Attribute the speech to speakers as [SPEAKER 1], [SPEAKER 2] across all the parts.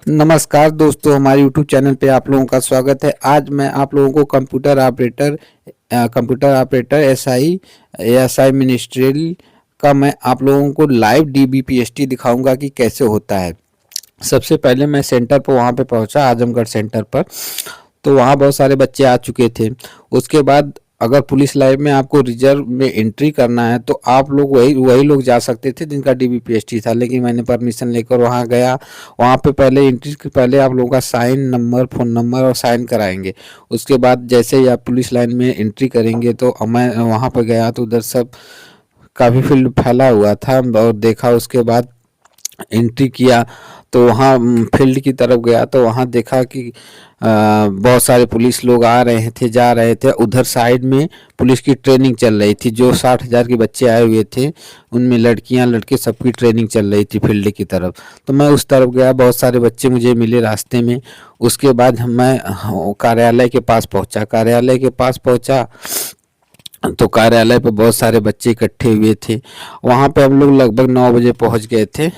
[SPEAKER 1] नमस्कार दोस्तों, हमारे YouTube चैनल पे आप लोगों का स्वागत है। आज मैं आप लोगों को कंप्यूटर ऑपरेटर एसआई मिनिस्ट्रियल का मैं आप लोगों को लाइव डीबीपीएसटी दिखाऊंगा कि कैसे होता है। सबसे पहले मैं सेंटर पर वहाँ पे पहुँचा, आजमगढ़ सेंटर पर। तो वहाँ बहुत सारे बच्चे आ चुके थे। उसके बाद अगर पुलिस लाइव में आपको रिजर्व में एंट्री करना है तो आप लोग वही लोग जा सकते थे जिनका डीबीपीएसटी था, लेकिन मैंने परमिशन लेकर वहाँ गया। वहाँ पे पहले एंट्री के पहले आप लोगों का साइन नंबर, फ़ोन नंबर और साइन कराएंगे। उसके बाद जैसे ही आप पुलिस लाइन में एंट्री करेंगे तो मैं वहाँ पर गया तो उधर सब काफ़ी फील्ड फैला हुआ था और देखा। उसके बाद एंट्री किया तो वहाँ फील्ड की तरफ गया तो वहाँ देखा कि बहुत सारे पुलिस लोग आ रहे थे, जा रहे थे। उधर साइड में पुलिस की ट्रेनिंग चल रही थी। जो 60,000 के बच्चे आए हुए थे उनमें लड़कियां लड़के सबकी ट्रेनिंग चल रही थी फील्ड की तरफ। तो मैं उस तरफ गया, बहुत सारे बच्चे मुझे मिले रास्ते में। उसके बाद मैं कार्यालय के पास पहुंचा तो कार्यालय पे बहुत सारे बच्चे इकट्ठे हुए थे। वहाँ पे हम लोग लगभग 9 बजे पहुँच गए थे।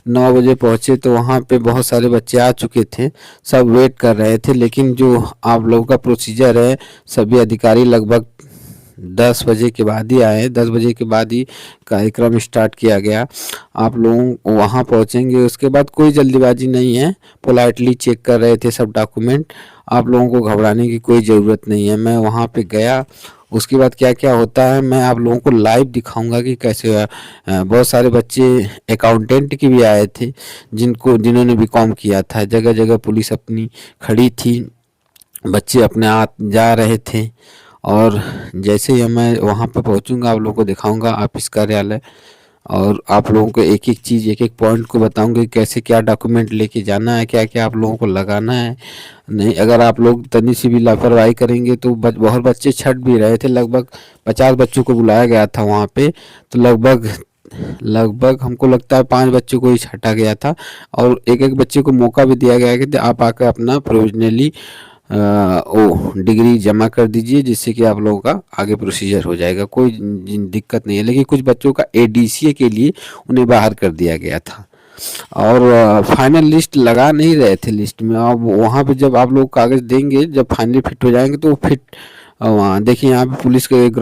[SPEAKER 1] 9 बजे पहुँचे तो वहाँ पे बहुत सारे बच्चे आ चुके थे, सब वेट कर रहे थे। लेकिन जो आप लोगों का प्रोसीजर है, सभी अधिकारी लगभग 10 बजे के बाद ही आए। 10 बजे के बाद ही कार्यक्रम स्टार्ट किया गया। आप लोग वहाँ पहुँचेंगे, उसके बाद कोई जल्दीबाजी नहीं है, पोलाइटली चेक कर रहे थे सब डॉक्यूमेंट। आप लोगों को घबराने की कोई ज़रूरत नहीं है। मैं वहाँ पे गया, उसके बाद क्या क्या होता है मैं आप लोगों को लाइव दिखाऊंगा कि कैसे हुआ। बहुत सारे बच्चे अकाउंटेंट की भी आए थे जिन्होंने बीकॉम किया था। जगह जगह पुलिस अपनी खड़ी थी, बच्चे अपने आप जा रहे थे। और जैसे ही मैं वहाँ पर पहुँचूँगा आप लोगों को दिखाऊंगा ऑफिस कार्यालय, और आप लोगों को एक एक चीज़, एक एक पॉइंट को बताऊंगे कैसे क्या डॉक्यूमेंट लेके जाना है, क्या क्या आप लोगों को लगाना है। नहीं, अगर आप लोग तनी सी भी लापरवाही करेंगे तो बहुत बच्चे छट भी रहे थे। लगभग 50 बच्चों को बुलाया गया था वहाँ पे। तो लगभग हमको लगता है 5 बच्चों को ही छाटा गया था, और एक एक बच्चे को मौका भी दिया गया कि आप आकर अपना प्रोविजनली वो डिग्री जमा कर दीजिए, जिससे कि आप लोगों का आगे प्रोसीजर हो जाएगा। कोई दिक्कत नहीं है। लेकिन कुछ बच्चों का एडीसीए के लिए उन्हें बाहर कर दिया गया था, और फाइनल लिस्ट लगा नहीं रहे थे लिस्ट में। अब वहाँ पे जब आप लोग कागज़ देंगे, जब फाइनली फिट हो जाएंगे तो फिट वहाँ देखिए, यहाँ पे पुलिस का एक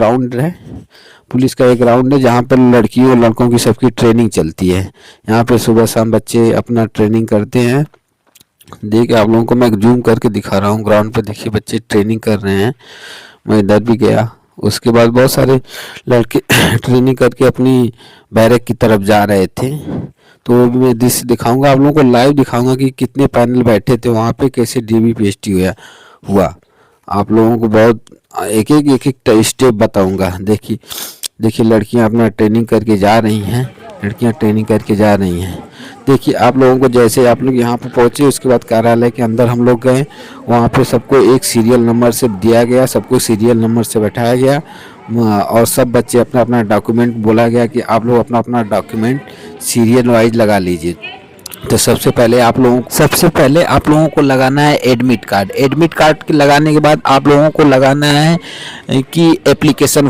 [SPEAKER 1] ग्राउंड है जहाँ पर लड़कियों और लड़कों की सबकी ट्रेनिंग चलती है। यहाँ पे सुबह शाम बच्चे अपना ट्रेनिंग करते हैं। देखिए, आप लोगों को मैं जूम करके दिखा रहा हूँ। ग्राउंड पर देखिए बच्चे ट्रेनिंग कर रहे हैं। मैं इधर भी गया, उसके बाद बहुत सारे लड़के ट्रेनिंग करके अपनी बैरक की तरफ जा रहे थे। तो वो भी मैं दृश्य दिखाऊंगा, आप लोगों को लाइव दिखाऊंगा कि कितने पैनल बैठे थे वहाँ पे, कैसे डीबीपीएसटी हुआ। आप लोगों को बहुत एक एक स्टेप बताऊंगा। देखिए लड़कियां अपना ट्रेनिंग करके जा रही हैं। देखिए, आप लोगों को जैसे आप लोग यहाँ पे पहुँचे, उसके बाद कार्यालय के अंदर हम लोग गए। वहाँ पे सबको एक सीरियल नंबर से दिया गया, सबको सीरियल नंबर से बैठाया गया, और सब बच्चे अपना अपना डॉक्यूमेंट बोला गया कि आप लोग अपना अपना डॉक्यूमेंट सीरियल वाइज लगा लीजिए। तो सबसे पहले आप लोगों को लगाना है एडमिट कार्ड। एडमिट कार्ड के लगाने के बाद आप लोगों को लगाना है कि एप्लीकेशन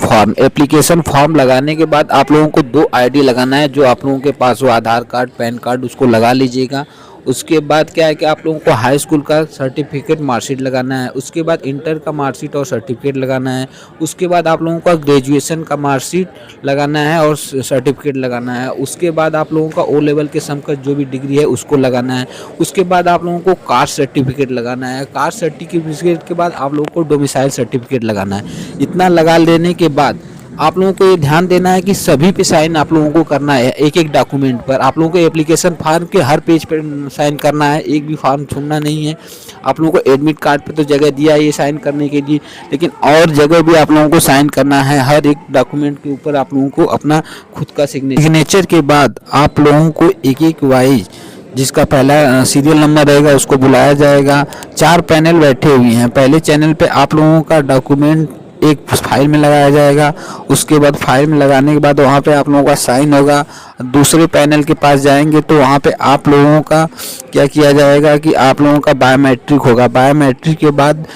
[SPEAKER 1] फॉर्म लगाने के बाद आप लोगों को 2 आईडी लगाना है। जो आप लोगों के पास हो, आधार कार्ड, पैन कार्ड, उसको लगा लीजिएगा। उसके बाद क्या है कि आप लोगों को हाई स्कूल का सर्टिफिकेट, मार्कशीट लगाना है। उसके बाद इंटर का मार्कशीट और सर्टिफिकेट लगाना है। उसके बाद आप लोगों का ग्रेजुएशन का मार्कशीट लगाना है और सर्टिफिकेट लगाना है। उसके बाद आप लोगों का ओ लेवल के समकक्ष जो भी डिग्री है उसको लगाना है। उसके बाद आप लोगों को कास्ट सर्टिफिकेट लगाना है। कास्ट सर्टिफिकेट के बाद आप लोगों को डोमिसाइल सर्टिफिकेट लगाना है। इतना लगा लेने के बाद आप लोगों को ये ध्यान देना है कि सभी पे साइन आप लोगों को करना है। एक एक डॉक्यूमेंट पर आप लोगों को एप्लीकेशन फॉर्म के हर पेज पर साइन करना है, एक भी फॉर्म छोड़ना नहीं है। आप लोगों को एडमिट कार्ड पे तो जगह दिया है ये साइन करने के लिए, लेकिन और जगह भी आप लोगों को साइन करना है। हर एक डॉक्यूमेंट के ऊपर आप लोगों को अपना खुद का सिग्नेचर के बाद आप लोगों को एक एक वाइज जिसका पहला सीरियल नंबर रहेगा उसको बुलाया जाएगा। 4 पैनल बैठे हुए हैं। पहले चैनल पे आप लोगों का डॉक्यूमेंट एक फाइल में लगाया जाएगा। उसके बाद फाइल में लगाने के बाद वहाँ पे आप लोगों का साइन होगा। दूसरे पैनल के पास जाएंगे तो वहाँ पे आप लोगों का क्या किया जाएगा कि आप लोगों का बायोमेट्रिक होगा। बायोमेट्रिक के बाद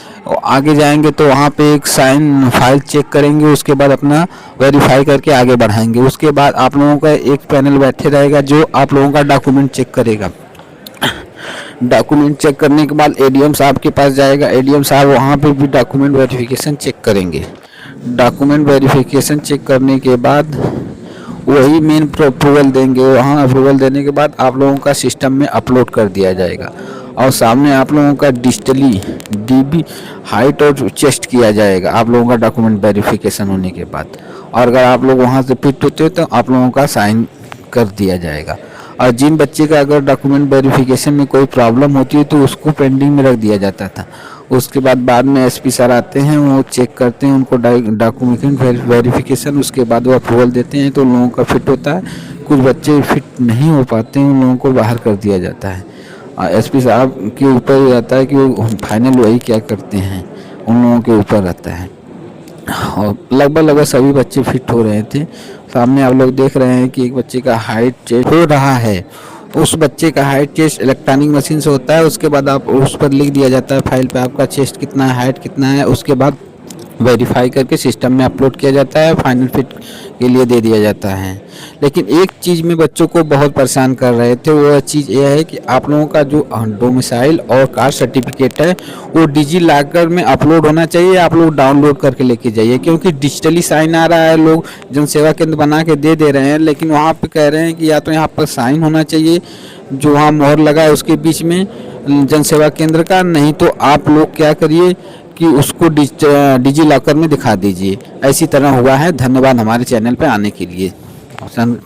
[SPEAKER 1] आगे जाएंगे तो वहाँ पे एक साइन फाइल चेक करेंगे। उसके बाद अपना वेरीफाई करके आगे बढ़ाएंगे। उसके बाद आप लोगों का एक पैनल बैठे रहेगा जो आप लोगों का डॉक्यूमेंट चेक करेगा। डॉक्यूमेंट चेक करने के बाद एडीएम साहब के पास जाएगा। एडीएम साहब वहाँ पे भी डॉक्यूमेंट वेरिफिकेशन चेक करेंगे। डॉक्यूमेंट वेरिफिकेशन चेक करने के बाद वही मेन अप्रूवल देंगे। वहाँ अप्रूवल देने के बाद आप लोगों का सिस्टम में अपलोड कर दिया जाएगा और सामने आप लोगों का डिजिटली डीबी हाइट और चेस्ट किया जाएगा आप लोगों का डॉक्यूमेंट वेरिफिकेशन होने के बाद। और अगर आप लोग वहाँ से फिट होते हो तो आप लोगों का साइन कर दिया जाएगा। और जिन बच्चे का अगर डॉक्यूमेंट वेरिफिकेशन में कोई प्रॉब्लम होती है तो उसको पेंडिंग में रख दिया जाता था। उसके बाद में एसपी सर आते हैं, वो चेक करते हैं उनको डॉक्यूमेंट वेरिफिकेशन, उसके बाद वो अप्रूवल देते हैं तो उन लोगों का फिट होता है। कुछ बच्चे फिट नहीं हो पाते हैं, उन लोगों को बाहर कर दिया जाता है। एसपी साहब के ऊपर रहता है कि वो फाइनल वही क्या करते हैं, उन लोगों के ऊपर रहता है। और लगभग सभी बच्चे फिट हो रहे थे। सामने आप लोग देख रहे हैं कि एक बच्चे का हाइट चेस्ट हो रहा है। उस बच्चे का हाइट चेस्ट इलेक्ट्रॉनिक मशीन से होता है। उसके बाद आप उस पर लिख दिया जाता है फाइल पे आपका चेस्ट कितना है, हाइट कितना है। उसके बाद वेरीफाई करके सिस्टम में अपलोड किया जाता है, फाइनल फिट के लिए दे दिया जाता है। लेकिन एक चीज़ में बच्चों को बहुत परेशान कर रहे थे, वो चीज़ ये है कि आप लोगों का जो डोमिसाइल और कास्ट सर्टिफिकेट है वो डिजी लॉकर में अपलोड होना चाहिए। आप लोग डाउनलोड करके लेके जाइए, क्योंकि डिजिटली साइन आ रहा है, लोग जन सेवा केंद्र बना के दे रहे हैं, लेकिन वहाँ पे कह रहे हैं कि या तो यहाँ पर साइन होना चाहिए जो वहाँ मोहर लगा है उसके बीच में जन सेवा केंद्र का, नहीं तो आप लोग क्या करिए कि उसको डिजी लॉकर में दिखा दीजिए। ऐसी तरह हुआ है। धन्यवाद हमारे चैनल पे आने के लिए।